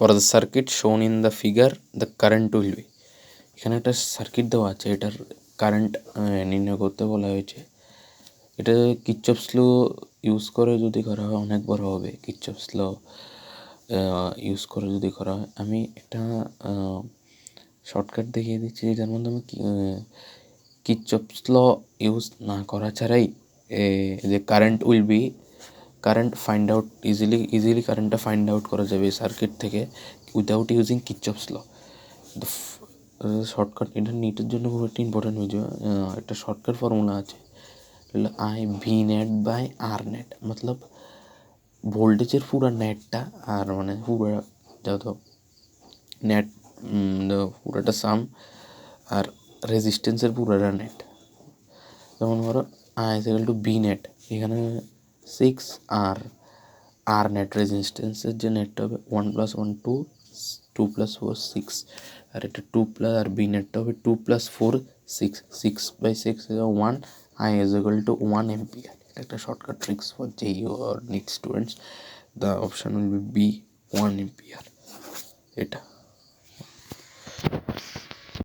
For the circuit শোন in the figure the current will be, এখানে একটা circuit দেওয়া আছে, এটার কারেন্ট নির্ণয় করতে বলা হয়েছে। এটা কিরচফস ল ইউজ করে যদি করা হয় অনেক বড় হবে। কিরচফস ল ইউজ করে যদি করা হয়, আমি একটা শর্টকাট দেখিয়ে দিচ্ছি, যার মধ্যে আমি কিরচফস ল ইউজ না করা ছাড়াই যে কারেন্ট ফাইন্ড আউট ইজিলি কারেন্টটা ফাইন্ড আউট করা যাবে এই সার্কিট থেকে উইদাউট ইউজিং কিরচফস ল। শর্টকাট এটা নিটের জন্য খুব একটা ইম্পর্টেন্ট হয়ে যাবে। একটা শর্টকাট ফর্মুলা আছে, I V net by R net, मतलब ভোল্টেজের পুরো নেটটা আর মানে পুরো যত নেট পুরোটা সাম আর রেজিস্ট্যান্সের পুরোটা নেট। যেমন ধরো I is equal to B net, এখানে 6 আর নেট রেজিস্ট্যান্সের যে নেটটা হবে 1 + 1 2, 2 + 4 6, আর এটা 2 প্লাস আর বি নেটটা হবে 2 + 4 6, 6/6 1, I is equal to 1 ampere. এটা একটা shortcut tricks for JEE or NEET students. The option will be 1 ampere। এটা